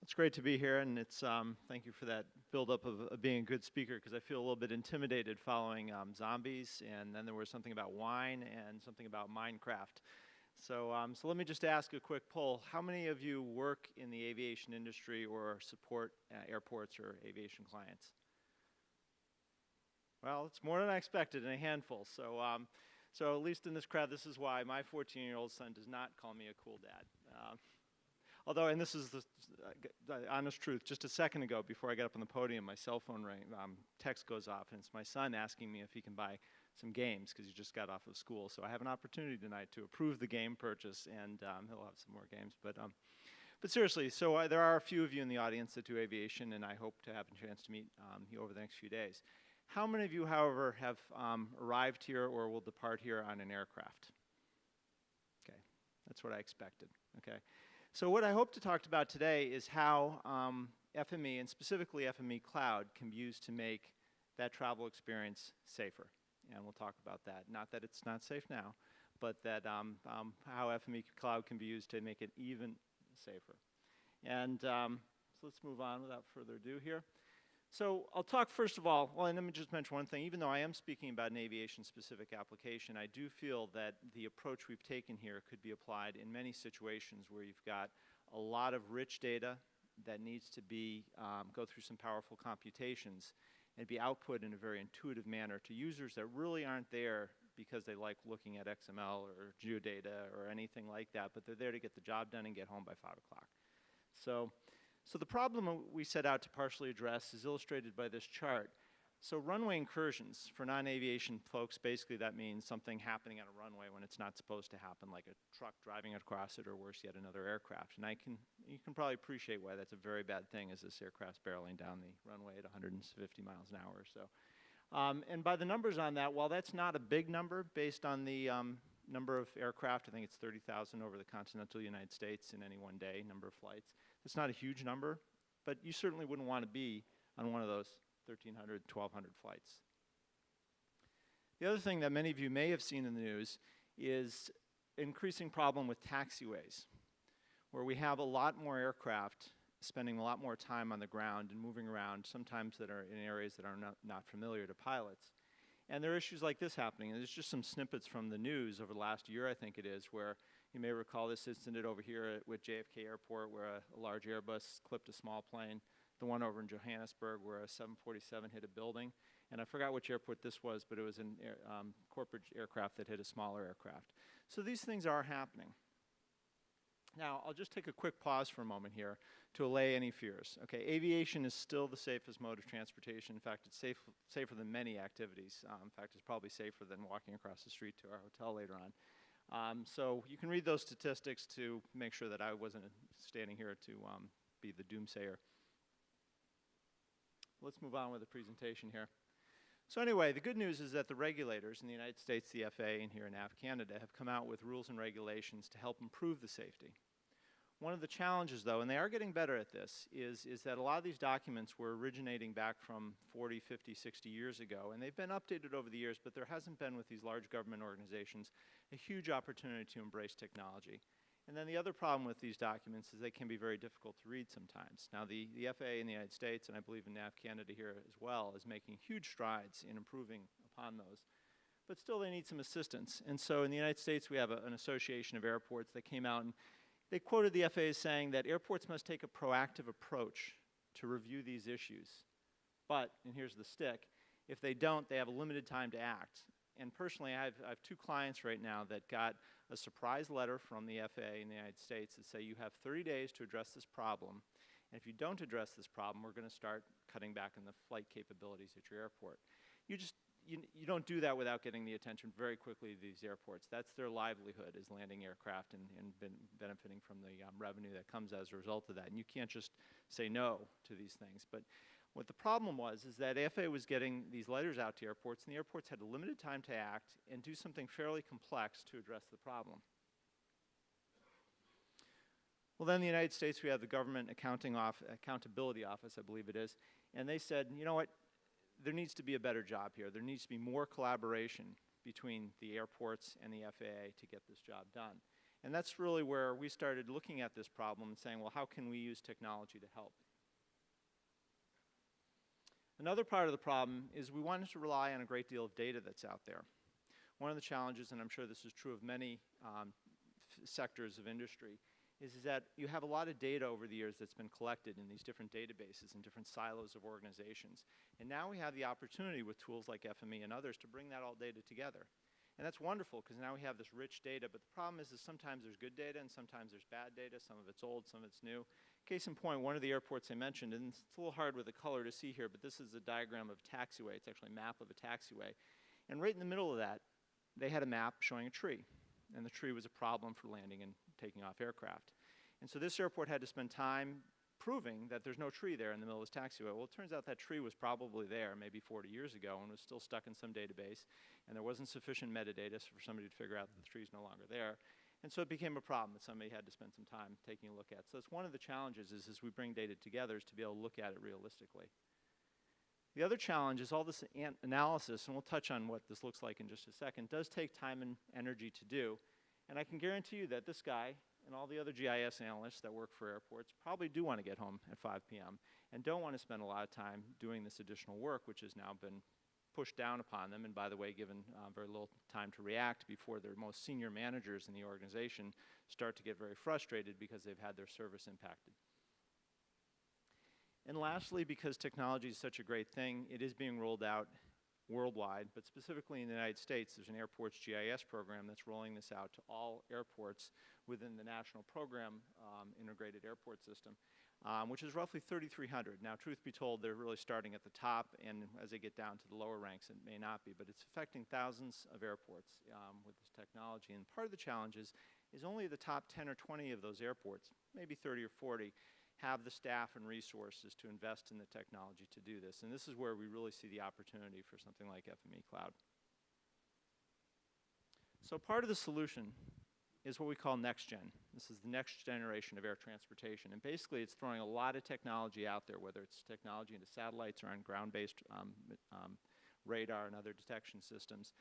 It's great to be here, and it's thank you for that build-up of being a good speaker, because I feel a little bit intimidated following zombies, and then there was something about wine and something about Minecraft. So let me just ask a quick poll. How many of you work in the aviation industry or support airports or aviation clients? Well, it's more than I expected, and a handful. So at least in this crowd, this is why my 14-year-old son does not call me a cool dad. Although, and this is the honest truth, just a second ago, before I got up on the podium, my cell phone text goes off, and it's my son asking me if he can buy some games, because he just got off of school. So I have an opportunity tonight to approve the game purchase, and he'll have some more games. But seriously, so there are a few of you in the audience that do aviation, and I hope to have a chance to meet you over the next few days. How many of you, however, have arrived here or will depart here on an aircraft? Okay, that's what I expected, okay. So what I hope to talk about today is how FME, and specifically FME Cloud, can be used to make that travel experience safer. And we'll talk about that. Not that it's not safe now, but that how FME Cloud can be used to make it even safer. And so let's move on without further ado here. So I'll talk first of all, well, and let me just mention one thing. Even though I am speaking about an aviation-specific application, I do feel that the approach we've taken here could be applied in many situations where you've got a lot of rich data that needs to be go through some powerful computations and be output in a very intuitive manner to users that really aren't there because they like looking at XML or geodata or anything like that, but they're there to get the job done and get home by 5 o'clock. So the problem we set out to partially address is illustrated by this chart. So runway incursions, for non-aviation folks, basically that means something happening on a runway when it's not supposed to happen, like a truck driving across it, or worse yet, another aircraft. And you can probably appreciate why that's a very bad thing, as this aircraft's barreling down the runway at 150 miles an hour or so. And by the numbers on that, while that's not a big number based on the number of aircraft, I think it's 30,000 over the continental United States in any one day, number of flights. It's not a huge number, but you certainly wouldn't want to be on one of those 1,300, 1,200 flights. The other thing that many of you may have seen in the news is increasing problem with taxiways, where we have a lot more aircraft spending a lot more time on the ground and moving around, sometimes that are in areas that are not familiar to pilots. And there are issues like this happening. And there's just some snippets from the news over the last year, I think it is, where you may recall this incident over here with JFK Airport, where a large Airbus clipped a small plane. The one over in Johannesburg, where a 747 hit a building. And I forgot which airport this was, but it was a corporate aircraft that hit a smaller aircraft. So these things are happening. Now, I'll just take a quick pause for a moment here to allay any fears. Okay, aviation is still the safest mode of transportation. In fact, it's safer than many activities. In fact, it's probably safer than walking across the street to our hotel later on. So you can read those statistics to make sure that I wasn't standing here to be the doomsayer. Let's move on with the presentation here. So anyway, the good news is that the regulators in the United States, the FAA, and here in Canada, have come out with rules and regulations to help improve the safety. One of the challenges, though, and they are getting better at this, is that a lot of these documents were originating back from 40, 50, 60 years ago, and they've been updated over the years, but there hasn't been, with these large government organizations, a huge opportunity to embrace technology. And then the other problem with these documents is they can be very difficult to read sometimes. Now, the FAA in the United States, and I believe in Canada here as well, is making huge strides in improving upon those. But still, they need some assistance. And so in the United States, we have an association of airports that came out and they quoted the FAA as saying that airports must take a proactive approach to review these issues. But, and here's the stick, if they don't, they have a limited time to act. And personally, I have 2 clients right now that got a surprise letter from the FAA in the United States that say you have 30 days to address this problem. And if you don't address this problem, we're going to start cutting back on the flight capabilities at your airport. You don't do that without getting the attention very quickly of these airports. That's their livelihood, is landing aircraft and benefiting from the revenue that comes as a result of that. And you can't just say no to these things. But what the problem was is that FAA was getting these letters out to airports, and the airports had a limited time to act and do something fairly complex to address the problem. Well, then in the United States, we have the Government Accountability Office, I believe it is, and they said, you know what, there needs to be a better job here. There needs to be more collaboration between the airports and the FAA to get this job done. And that's really where we started looking at this problem and saying, well, how can we use technology to help? Another part of the problem is we wanted to rely on a great deal of data that's out there. One of the challenges, and I'm sure this is true of many sectors of industry, is that you have a lot of data over the years that's been collected in these different databases and different silos of organizations. And now we have the opportunity with tools like FME and others to bring that all data together. And that's wonderful because now we have this rich data, but the problem is sometimes there's good data and sometimes there's bad data. Some of it's old, some of it's new. Case in point, one of the airports I mentioned, and it's a little hard with the color to see here, but this is a diagram of a taxiway. It's actually a map of a taxiway. And right in the middle of that, they had a map showing a tree. And the tree was a problem for landing and taking off aircraft. And so this airport had to spend time proving that there's no tree there in the middle of this taxiway. Well, it turns out that tree was probably there maybe 40 years ago and was still stuck in some database, and there wasn't sufficient metadata for somebody to figure out that the tree's no longer there. And so it became a problem that somebody had to spend some time taking a look at. So it's one of the challenges is as we bring data together is to be able to look at it realistically. The other challenge is all this analysis, and we'll touch on what this looks like in just a second, does take time and energy to do. And I can guarantee you that this guy and all the other GIS analysts that work for airports probably do want to get home at 5 p.m. and don't want to spend a lot of time doing this additional work, which has now been pushed down upon them, and by the way, given very little time to react before their most senior managers in the organization start to get very frustrated because they've had their service impacted. And lastly, because technology is such a great thing, it is being rolled out worldwide, but specifically in the United States, there's an airports GIS program that's rolling this out to all airports within the national program integrated airport system, which is roughly 3,300. Now, truth be told, they're really starting at the top, and as they get down to the lower ranks, it may not be, but it's affecting thousands of airports with this technology. And part of the challenge is only the top 10 or 20 of those airports, maybe 30 or 40, have the staff and resources to invest in the technology to do this. And this is where we really see the opportunity for something like FME Cloud. So part of the solution is what we call next gen. This is the next generation of air transportation. And basically it's throwing a lot of technology out there, whether it's technology into satellites or on ground-based radar and other detection systems,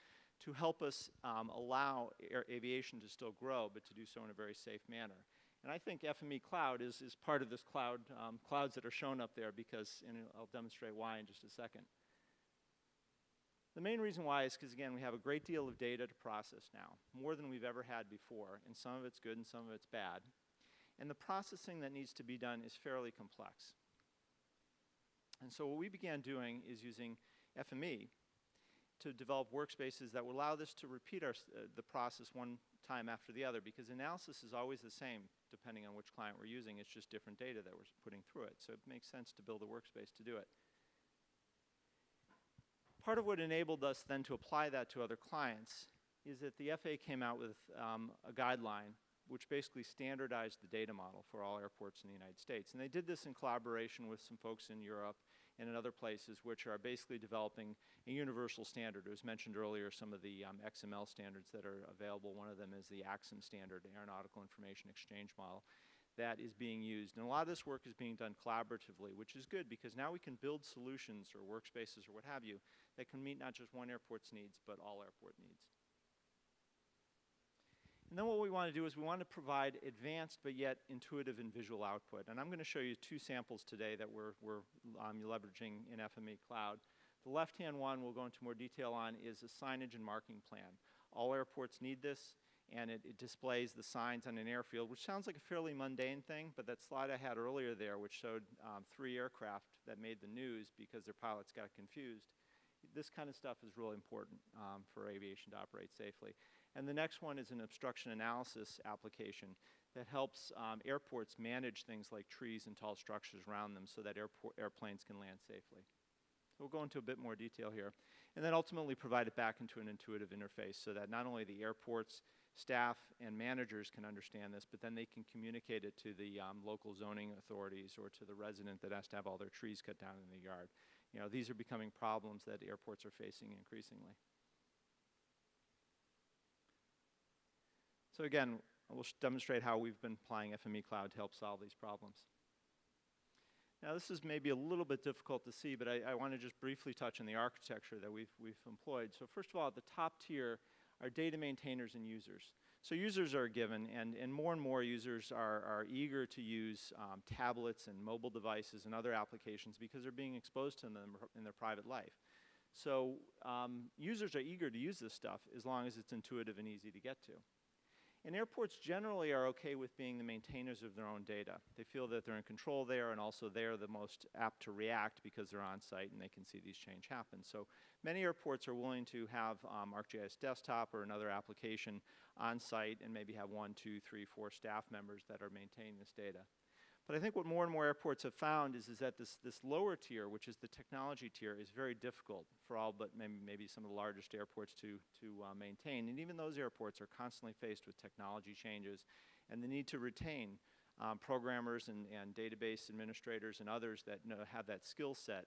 to help us allow aviation to still grow, but to do so in a very safe manner. And I think FME Cloud is part of this cloud, clouds that are shown up there because, and I'll demonstrate why in just a second. The main reason why is because, again, we have a great deal of data to process now, more than we've ever had before, and some of it's good and some of it's bad. And the processing that needs to be done is fairly complex. And so what we began doing is using FME to develop workspaces that will allow this to repeat the process one time after the other, because analysis is always the same depending on which client we're using. It's just different data that we're putting through it. So it makes sense to build a workspace to do it. Part of what enabled us then to apply that to other clients is that the FAA came out with a guideline which basically standardized the data model for all airports in the United States. And they did this in collaboration with some folks in Europe and in other places, which are basically developing a universal standard. It was mentioned earlier some of the XML standards that are available. One of them is the AXIM standard, Aeronautical Information Exchange Model, that is being used. And a lot of this work is being done collaboratively, which is good because now we can build solutions or workspaces or what have you that can meet not just one airport's needs, but all airport needs. And then what we want to do is we want to provide advanced but yet intuitive and visual output. And I'm going to show you two samples today that we're leveraging in FME Cloud. The left-hand one we'll go into more detail on is a signage and marking plan. All airports need this, and it displays the signs on an airfield, which sounds like a fairly mundane thing, but that slide I had earlier there, which showed 3 aircraft that made the news because their pilots got confused. This kind of stuff is really important for aviation to operate safely. And the next one is an obstruction analysis application that helps airports manage things like trees and tall structures around them so that airplanes can land safely. So we'll go into a bit more detail here. And then ultimately provide it back into an intuitive interface so that not only the airports, staff, and managers can understand this, but then they can communicate it to the local zoning authorities or to the resident that has to have all their trees cut down in the yard. You know, these are becoming problems that airports are facing increasingly. So again, we'll demonstrate how we've been applying FME Cloud to help solve these problems. Now this is maybe a little bit difficult to see, but I want to just briefly touch on the architecture that we've employed. So first of all, at the top tier are data maintainers and users. So users are given, and more users are eager to use tablets and mobile devices and other applications because they're being exposed to them in their private life. So users are eager to use this stuff as long as it's intuitive and easy to get to. And airports generally are okay with being the maintainers of their own data. They feel that they're in control there, and also they're the most apt to react because they're on site and they can see these change happen. So many airports are willing to have ArcGIS Desktop or another application on site and maybe have 1, 2, 3, 4 staff members that are maintaining this data. But I think what more and more airports have found is that this lower tier, which is the technology tier, is very difficult for all but maybe some of the largest airports to maintain. And even those airports are constantly faced with technology changes and the need to retain programmers and database administrators and others that have that skill set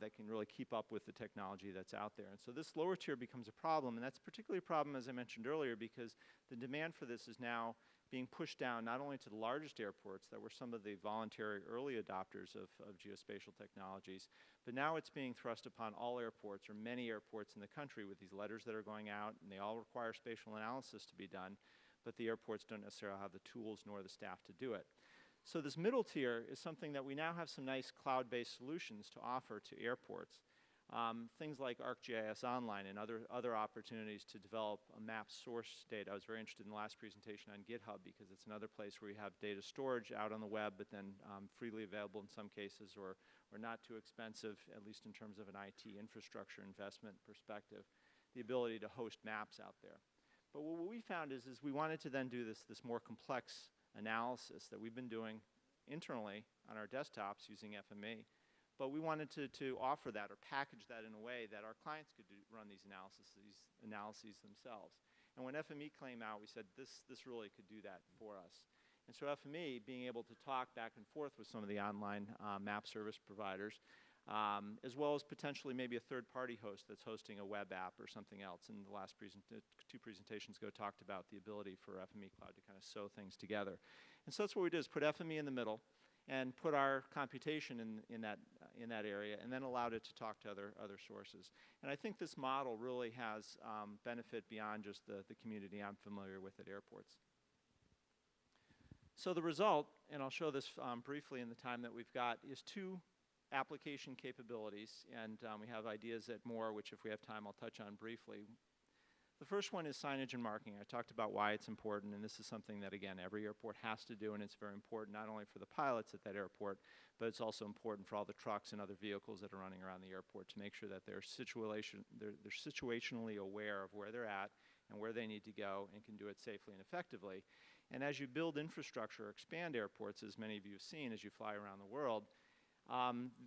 that can really keep up with the technology that's out there. And so this lower tier becomes a problem, and that's particularly a problem, as I mentioned earlier, because the demand for this is now being pushed down not only to the largest airports that were some of the voluntary early adopters of geospatial technologies, but now it's being thrust upon all airports or many airports in the country with these letters that are going out, and they all require spatial analysis to be done, but the airports don't necessarily have the tools nor the staff to do it. So this middle tier is something that we now have some nice cloud-based solutions to offer to airports. Things like ArcGIS Online and other opportunities to develop a map source data. I was very interested in the last presentation on GitHub because it's another place where you have data storage out on the web, but then freely available in some cases or not too expensive, at least in terms of an IT infrastructure investment perspective, the ability to host maps out there. But what we found is we wanted to then do this more complex analysis that we've been doing internally on our desktops using FME. But we wanted to offer that or package that in a way that our clients could run these analyses themselves. And when FME came out, we said this really could do that for us. And so FME, being able to talk back and forth with some of the online map service providers, as well as potentially maybe a third-party host that's hosting a web app or something else. And the last two presentations ago talked about the ability for FME Cloud to kind of sew things together. And so that's what we did, is put FME in the middle and put our computation in that area, and then allowed it to talk to other sources. And I think this model really has benefit beyond just the community I'm familiar with at airports. So the result, and I'll show this briefly in the time that we've got, is 2 application capabilities, and we have ideas at more, which if we have time I'll touch on briefly. The first one is signage and marking. I talked about why it's important, and this is something that, again, every airport has to do, and it's very important not only for the pilots at that airport, but it's also important for all the trucks and other vehicles that are running around the airport to make sure that they're situationally aware of where they're at and where they need to go and can do it safely and effectively. And as you build infrastructure, expand airports, as many of you have seen as you fly around the world,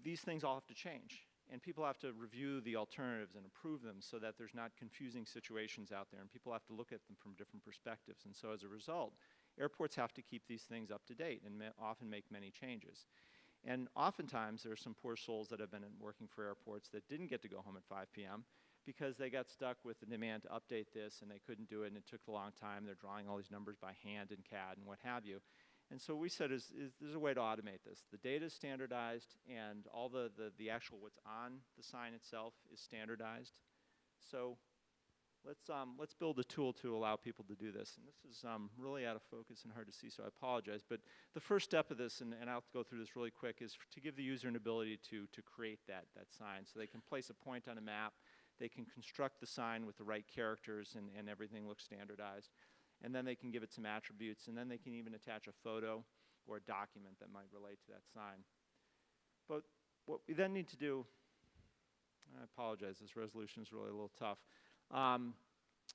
these things all have to change. And people have to review the alternatives and approve them so that there's not confusing situations out there, and people have to look at them from different perspectives. And so as a result, airports have to keep these things up to date and often make many changes. And oftentimes there are some poor souls that have been working for airports that didn't get to go home at 5 p.m. because they got stuck with the demand to update this and they couldn't do it, and it took a long time. They're drawing all these numbers by hand in CAD and what have you. And so we said is there's a way to automate this. The data is standardized, and all the actual what's on the sign itself is standardized. So let's build a tool to allow people to do this. And this is really out of focus and hard to see, so I apologize. But the first step of this, and I'll go through this really quick, is to give the user an ability to create that sign. So they can place a point on a map. They can construct the sign with the right characters, and everything looks standardized. And then they can give it some attributes, and then they can even attach a photo or a document that might relate to that sign. But what we then need to do, I apologize, this resolution is really a little tough,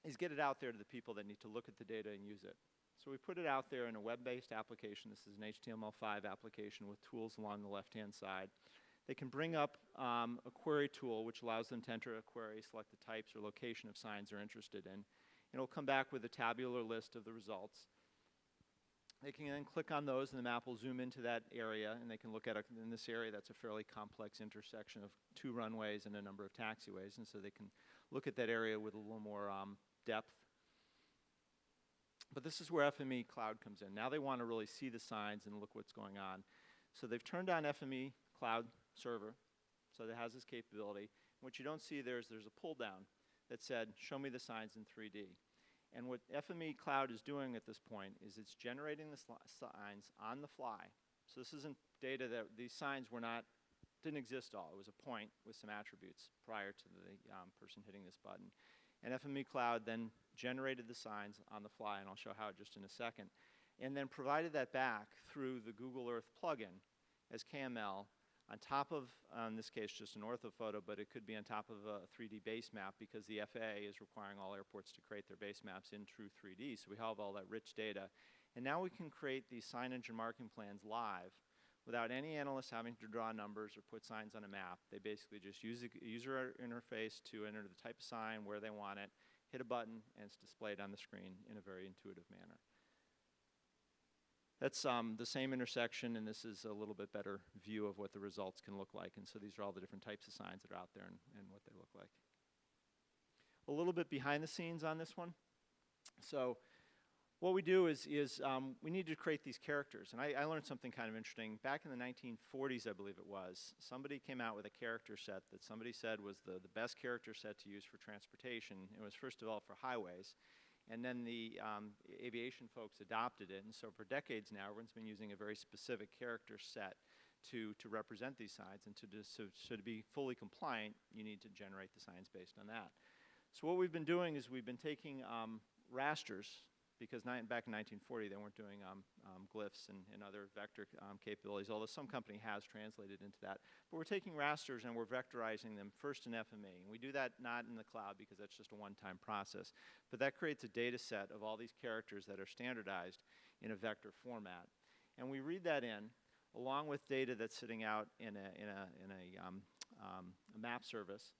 is get it out there to the people that need to look at the data and use it. So we put it out there in a web-based application. This is an HTML5 application with tools along the left-hand side. They can bring up a query tool, which allows them to enter a query, select the types or location of signs they're interested in. It'll come back with a tabular list of the results. They can then click on those, and the map will zoom into that area, and they can look at in this area that's a fairly complex intersection of 2 runways and a number of taxiways, and so they can look at that area with a little more depth. But this is where FME Cloud comes in. Now they want to really see the signs and look what's going on. So they've turned on FME Cloud Server, so that has this capability. What you don't see there is there's a pull down that said, show me the signs in 3D. And what FME Cloud is doing at this point is it's generating the signs on the fly. So this isn't data that these signs didn't exist all. It was a point with some attributes prior to the person hitting this button. And FME Cloud then generated the signs on the fly, and I'll show how just in a second, and then provided that back through the Google Earth plugin as KML on top of, in this case, just an orthophoto, but it could be on top of a 3D base map because the FAA is requiring all airports to create their base maps in true 3D, so we have all that rich data. And now we can create these signage and marking plans live without any analyst having to draw numbers or put signs on a map. They basically just use a user interface to enter the type of sign, where they want it, hit a button, and it's displayed on the screen in a very intuitive manner. That's the same intersection, and this is a little bit better view of what the results can look like. And so these are all the different types of signs that are out there and what they look like. A little bit behind the scenes on this one. So what we do is we need to create these characters. And I learned something kind of interesting. Back in the 1940s, I believe it was, somebody came out with a character set that somebody said was the best character set to use for transportation. It was first developed for highways. And then the aviation folks adopted it. And so for decades now, everyone's been using a very specific character set to represent these signs. And so to be fully compliant, you need to generate the signs based on that. So what we've been doing is we've been taking rasters, because back in 1940, they weren't doing glyphs and other vector capabilities, although some company has translated into that. But we're taking rasters and we're vectorizing them first in FME. And we do that not in the cloud because that's just a one-time process. But that creates a data set of all these characters that are standardized in a vector format. And we read that in, along with data that's sitting out in a map service.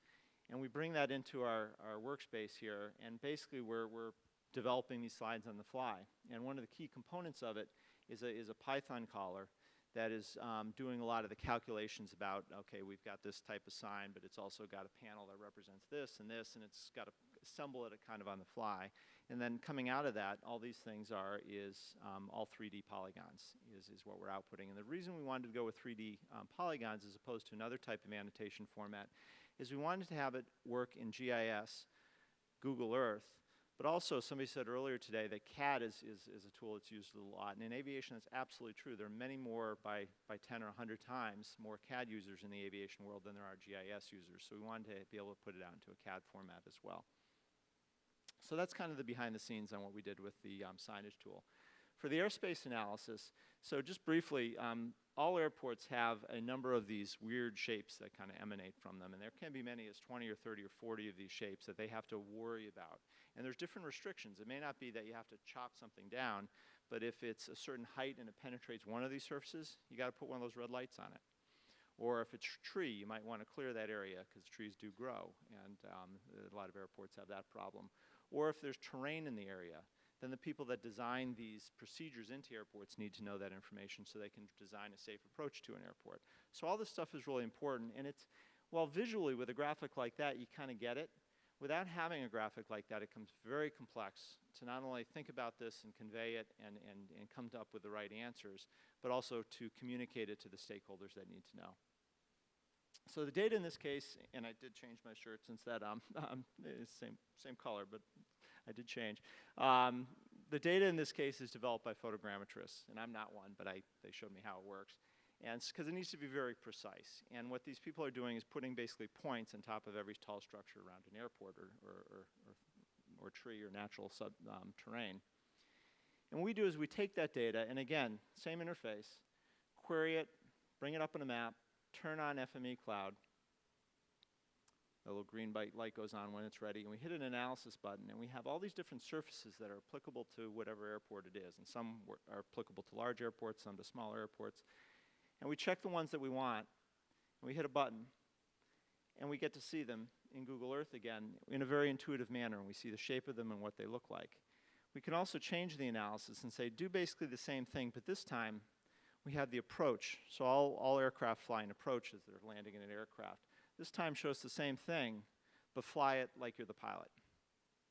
And we bring that into our workspace here. And basically, we're developing these slides on the fly. And one of the key components of it is a Python caller that is doing a lot of the calculations about, okay, we've got this type of sign, but it's also got a panel that represents this, and it's got to assemble it kind of on the fly. And then coming out of that, all these things is all 3D polygons is what we're outputting. And the reason we wanted to go with 3D polygons as opposed to another type of annotation format is we wanted to have it work in GIS, Google Earth, but also, somebody said earlier today that CAD is a tool that's used a lot. And in aviation, that's absolutely true. There are many more, by 10 or 100 times, more CAD users in the aviation world than there are GIS users. So we wanted to be able to put it out into a CAD format as well. So that's kind of the behind the scenes on what we did with the signage tool. For the airspace analysis, so just briefly, all airports have a number of these weird shapes that kind of emanate from them. And there can be many as 20 or 30 or 40 of these shapes that they have to worry about. And there's different restrictions. It may not be that you have to chop something down, but if it's a certain height and it penetrates one of these surfaces, you got to put one of those red lights on it. Or if it's a tree, you might want to clear that area because trees do grow. And a lot of airports have that problem. Or if there's terrain in the area, then the people that design these procedures into airports need to know that information so they can design a safe approach to an airport. So all this stuff is really important, and it's, while visually with a graphic like that you kind of get it, without having a graphic like that it becomes very complex to not only think about this and convey it and come up with the right answers, but also to communicate it to the stakeholders that need to know. So the data in this case, and I did change my shirt since that, it's same color, but I did change. The data in this case is developed by photogrammetrists, and I'm not one, but they showed me how it works. And because it needs to be very precise. And what these people are doing is putting basically points on top of every tall structure around an airport or tree or natural terrain. And what we do is we take that data, and again, same interface, query it, bring it up on a map, turn on FME Cloud. The little green light goes on when it's ready, and we hit an analysis button, and we have all these different surfaces that are applicable to whatever airport it is. And some are applicable to large airports, some to smaller airports. And we check the ones that we want, and we hit a button, and we get to see them in Google Earth again in a very intuitive manner, and we see the shape of them and what they look like. We can also change the analysis and say, do basically the same thing, but this time we have the approach. So all aircraft fly in approach as they're landing in an aircraft. This time shows the same thing, but fly it like you're the pilot.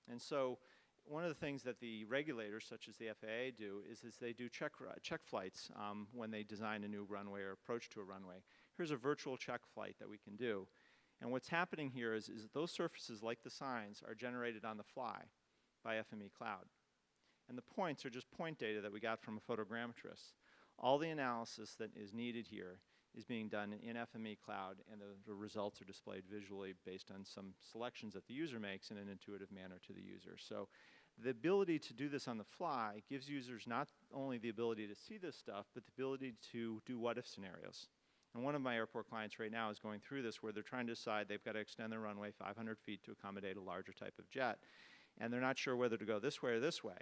And so one of the things that the regulators, such as the FAA, do is they do check flights when they design a new runway or approach to a runway. Here's a virtual check flight that we can do. And what's happening here is that those surfaces, like the signs, are generated on the fly. by FME Cloud. And the points are just point data that we got from a photogrammetrist. All the analysis that is needed here is being done in FME Cloud, and the results are displayed visually based on some selections that the user makes in an intuitive manner to the user. So the ability to do this on the fly gives users not only the ability to see this stuff, but the ability to do what-if scenarios. And one of my airport clients right now is going through this where they're trying to decide they've got to extend their runway 500 feet to accommodate a larger type of jet. And they're not sure whether to go this way or this way,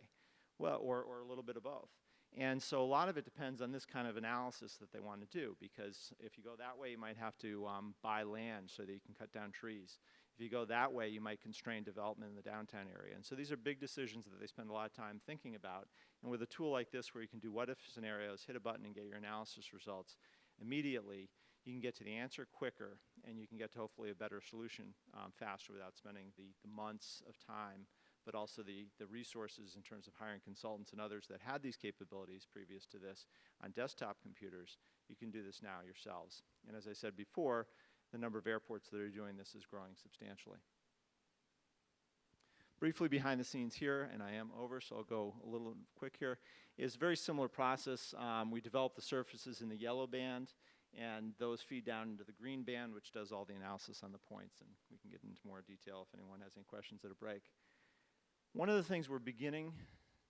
well, or a little bit of both. And so a lot of it depends on this kind of analysis that they want to do, because if you go that way, you might have to buy land so that you can cut down trees. If you go that way, you might constrain development in the downtown area. And so these are big decisions that they spend a lot of time thinking about. And with a tool like this where you can do what-if scenarios, hit a button and get your analysis results immediately, you can get to the answer quicker, and you can get to hopefully a better solution faster without spending the months of time, but also the resources in terms of hiring consultants and others that had these capabilities previous to this on desktop computers. You can do this now yourselves. And as I said before, the number of airports that are doing this is growing substantially. Briefly behind the scenes here, and I am over, so I'll go a little quick here, is a very similar process. We develop the surfaces in the yellow band, and those feed down into the green band, which does all the analysis on the points, and we can get into more detail if anyone has any questions at a break. One of the things we're beginning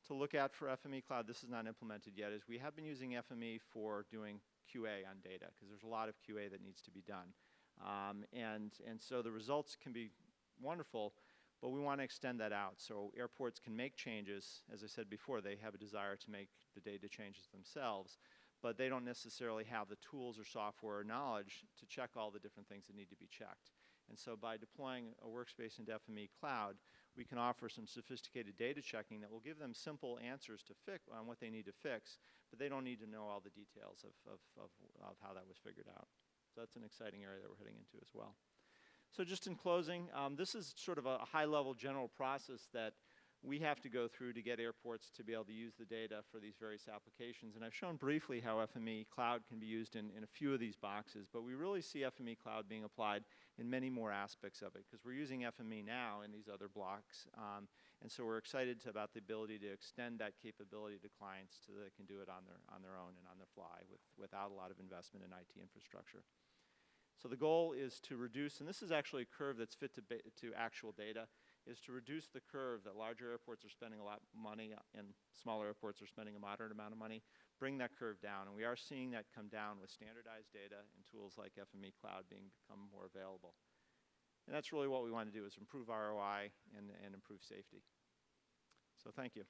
to look at for FME Cloud, this is not implemented yet, is we have been using FME for doing QA on data, because there's a lot of QA that needs to be done. And so the results can be wonderful, but we want to extend that out so airports can make changes. As I said before, they have a desire to make the data changes themselves, but they don't necessarily have the tools or software or knowledge to check all the different things that need to be checked. And so by deploying a workspace into FME Cloud, we can offer some sophisticated data checking that will give them simple answers to fix on what they need to fix, but they don't need to know all the details of how that was figured out. So that's an exciting area that we're heading into as well. So just in closing, this is sort of a high-level general process that we have to go through to get airports to be able to use the data for these various applications. And I've shown briefly how FME Cloud can be used in a few of these boxes, but we really see FME Cloud being applied in many more aspects of it, because we're using FME now in these other blocks. And so we're excited about the ability to extend that capability to clients so that they can do it on their own and on their fly without a lot of investment in IT infrastructure. So the goal is to reduce, and this is actually a curve that's fit to actual data, is to reduce the curve that larger airports are spending a lot of money and smaller airports are spending a moderate amount of money, bring that curve down. And we are seeing that come down with standardized data and tools like FME Cloud become more available. And that's really what we want to do, is improve ROI and improve safety. So thank you.